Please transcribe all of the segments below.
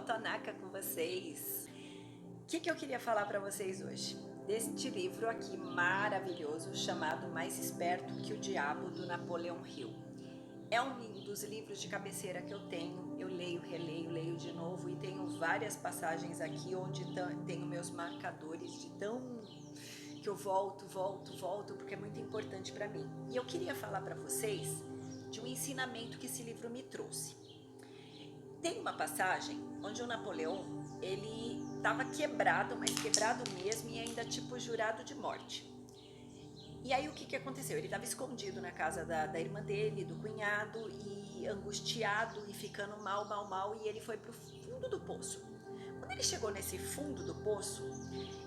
Carol Tanaka com vocês. O que eu queria falar para vocês hoje? Deste livro aqui maravilhoso chamado Mais Esperto que o Diabo, do Napoleon Hill. É um dos livros de cabeceira que eu tenho, eu leio, releio, leio de novo e tenho várias passagens aqui onde tenho meus marcadores de tão que eu volto, porque é muito importante para mim. E eu queria falar para vocês de um ensinamento que esse livro me trouxe. Tem uma passagem onde o Napoleão, ele estava quebrado, mas quebrado mesmo e ainda tipo jurado de morte. E aí o que aconteceu? Ele estava escondido na casa da irmã dele, do cunhado, e angustiado e ficando mal, e ele foi pro fundo do poço. Quando ele chegou nesse fundo do poço,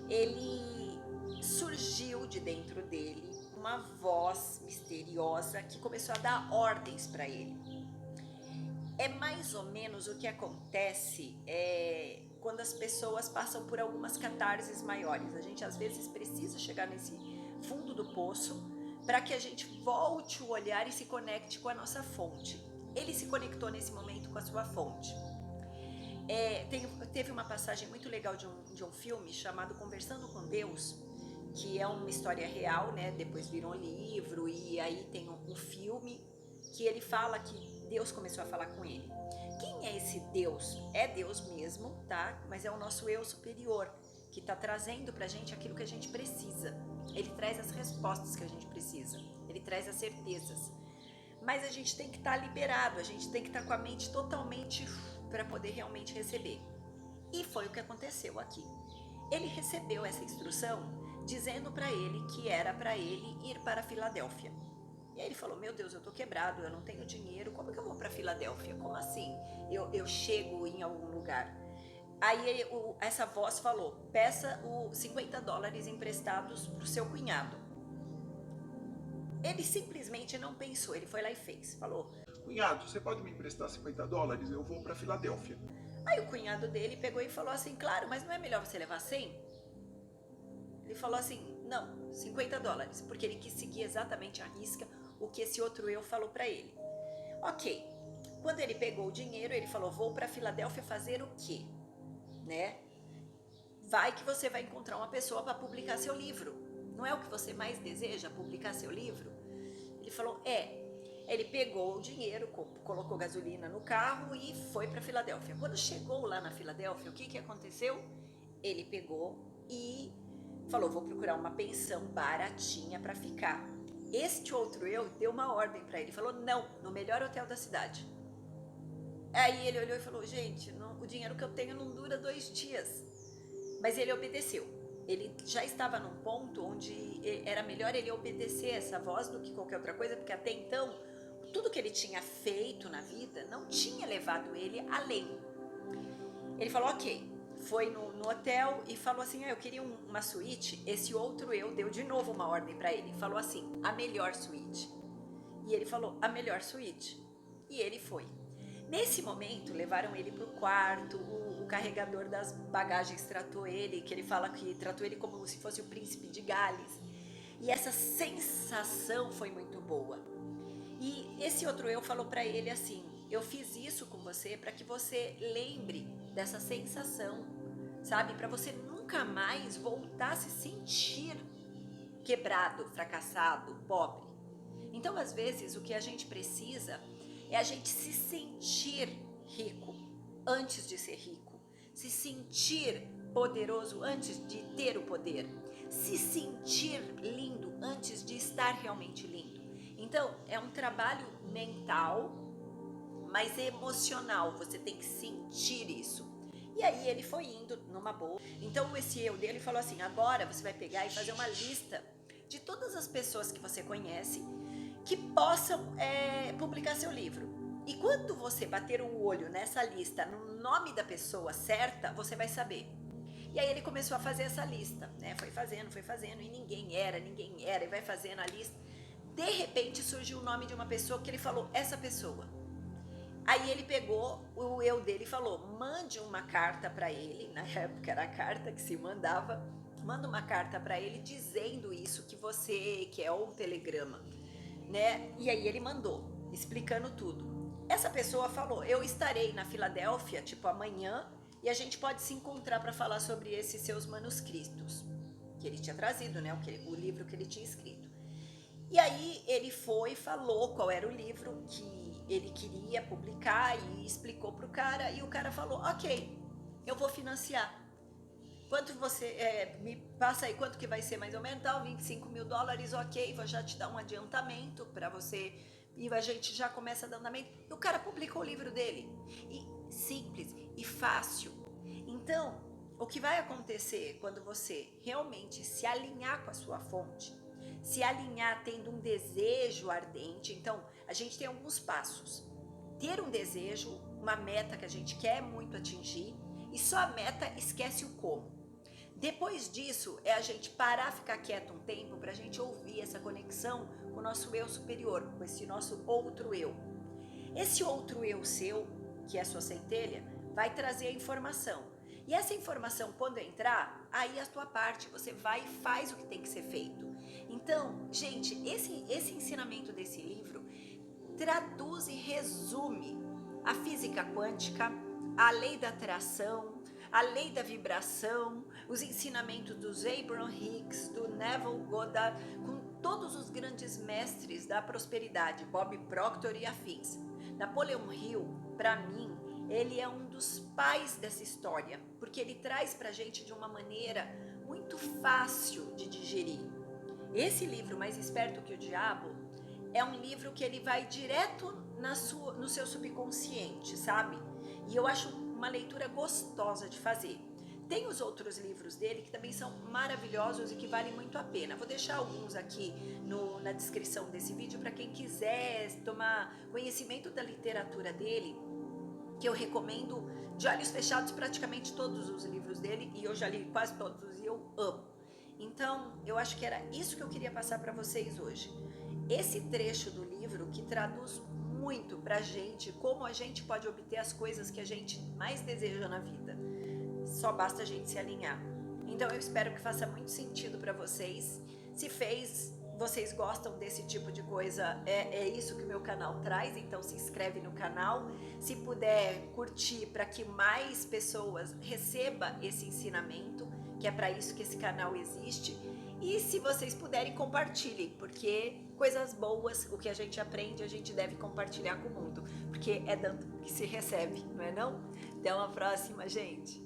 ele surgiu de dentro dele uma voz misteriosa que começou a dar ordens para ele. É mais ou menos o que acontece quando as pessoas passam por algumas catarses maiores. A gente às vezes precisa chegar nesse fundo do poço para que a gente volte o olhar e se conecte com a nossa fonte. Ele se conectou nesse momento com a sua fonte. Teve uma passagem muito legal de um filme chamado Conversando com Deus, que é uma história real, né? Depois virou um livro e aí tem um filme que ele fala que Deus começou a falar com ele. Quem é esse Deus? É Deus mesmo, tá? Mas é o nosso eu superior que está trazendo pra gente aquilo que a gente precisa. Ele traz as respostas que a gente precisa. Ele traz as certezas. Mas a gente tem que estar liberado, a gente tem que estar com a mente totalmente para poder realmente receber. E foi o que aconteceu aqui. Ele recebeu essa instrução dizendo para ele que era para ele ir para Filadélfia. E aí ele falou, meu Deus, eu tô quebrado, eu não tenho dinheiro, como que eu vou para Filadélfia? Como assim? Eu chego em algum lugar? Aí essa voz falou, peça os $50 emprestados pro seu cunhado. Ele simplesmente não pensou, ele foi lá e fez, falou, cunhado, você pode me emprestar $50? Eu vou para Filadélfia. Aí o cunhado dele pegou e falou assim, claro, mas não é melhor você levar 100? Ele falou assim, não, $50, porque ele quis seguir exatamente à risca o que esse outro eu falou para ele. Ok, quando ele pegou o dinheiro, ele falou, vou para Filadélfia fazer o quê? Né? Vai que você vai encontrar uma pessoa para publicar seu livro. Não é o que você mais deseja, publicar seu livro? Ele falou, Ele pegou o dinheiro, colocou gasolina no carro e foi para Filadélfia. Quando chegou lá na Filadélfia, o que aconteceu? Ele pegou e falou, vou procurar uma pensão baratinha para ficar. Este outro eu deu uma ordem para ele, falou, não, no melhor hotel da cidade. Aí ele olhou e falou, gente, o dinheiro que eu tenho não dura 2 dias. Mas ele obedeceu. Ele já estava num ponto onde era melhor ele obedecer essa voz do que qualquer outra coisa, porque até então, tudo que ele tinha feito na vida não tinha levado ele além. Ele falou, ok, foi no hotel e falou assim, eu queria uma suíte. Esse outro eu deu de novo uma ordem para ele, falou assim, a melhor suíte. E ele falou, a melhor suíte. E ele foi. Nesse momento, levaram ele para o quarto, o carregador das bagagens tratou ele, que ele fala que tratou ele como se fosse o príncipe de Gales. E essa sensação foi muito boa. E esse outro eu falou para ele assim, eu fiz isso com você para que você lembre dessa sensação, sabe? Para você nunca mais voltar a se sentir quebrado, fracassado, pobre. Então, às vezes, o que a gente precisa é a gente se sentir rico antes de ser rico, se sentir poderoso antes de ter o poder, se sentir lindo antes de estar realmente lindo. Então, é um trabalho mental, mas emocional, você tem que sentir isso. E aí ele foi indo numa boa. Então esse eu dele falou assim, agora você vai pegar e fazer uma lista de todas as pessoas que você conhece que possam publicar seu livro. E quando você bater o olho nessa lista, no nome da pessoa certa, você vai saber. E aí ele começou a fazer essa lista, né? Foi fazendo, e ninguém era, e vai fazendo a lista. De repente surgiu o nome de uma pessoa que ele falou, essa pessoa. Aí ele pegou o eu dele e falou, mande uma carta para ele, na época era a carta que se mandava, manda uma carta para ele dizendo isso que você quer, ou um telegrama, né? E aí ele mandou, explicando tudo. Essa pessoa falou, eu estarei na Filadélfia, tipo amanhã, e a gente pode se encontrar para falar sobre esses seus manuscritos que ele tinha trazido, né? O livro que ele tinha escrito. E aí ele foi e falou qual era o livro que ele queria publicar e explicou pro cara, e o cara falou, ok, eu vou financiar. Quanto você, me passa aí quanto que vai ser mais ou menos, tal, 25 mil dólares, ok, vou já te dar um adiantamento para você, e a gente já começa a dar andamento. E o cara publicou o livro dele, e simples e fácil. Então, o que vai acontecer quando você realmente se alinhar com a sua fonte, se alinhar tendo um desejo ardente, então a gente tem alguns passos. Ter um desejo, uma meta que a gente quer muito atingir, e só a meta esquece o como. Depois disso, é a gente parar, ficar quieto um tempo para a gente ouvir essa conexão com o nosso eu superior, com esse nosso outro eu. Esse outro eu seu, que é a sua centelha, vai trazer a informação. E essa informação, quando entrar, aí é a tua parte, você vai e faz o que tem que ser feito. Então, gente, esse ensinamento desse livro traduz e resume a física quântica, a lei da atração, a lei da vibração, os ensinamentos dos Abraham Hicks, do Neville Goddard, com todos os grandes mestres da prosperidade, Bob Proctor e afins. Napoleon Hill, para mim, ele é um dos pais dessa história, porque ele traz pra gente de uma maneira muito fácil de digerir. Esse livro, Mais Esperto que o Diabo, é um livro que ele vai direto no seu subconsciente, sabe? E eu acho uma leitura gostosa de fazer. Tem os outros livros dele que também são maravilhosos e que valem muito a pena. Vou deixar alguns aqui na descrição desse vídeo para quem quiser tomar conhecimento da literatura dele, que eu recomendo de olhos fechados praticamente todos os livros dele, e eu já li quase todos e eu amo. Então, eu acho que era isso que eu queria passar para vocês hoje. Esse trecho do livro que traduz muito pra gente como a gente pode obter as coisas que a gente mais deseja na vida. Só basta a gente se alinhar. Então eu espero que faça muito sentido para vocês. Se fez, vocês gostam desse tipo de coisa, é isso que o meu canal traz, então se inscreve no canal. Se puder curtir para que mais pessoas recebam esse ensinamento, que é para isso que esse canal existe. E se vocês puderem, compartilhem, porque coisas boas, o que a gente aprende, a gente deve compartilhar com o mundo, porque é dando que se recebe, não é não? Até uma próxima, gente!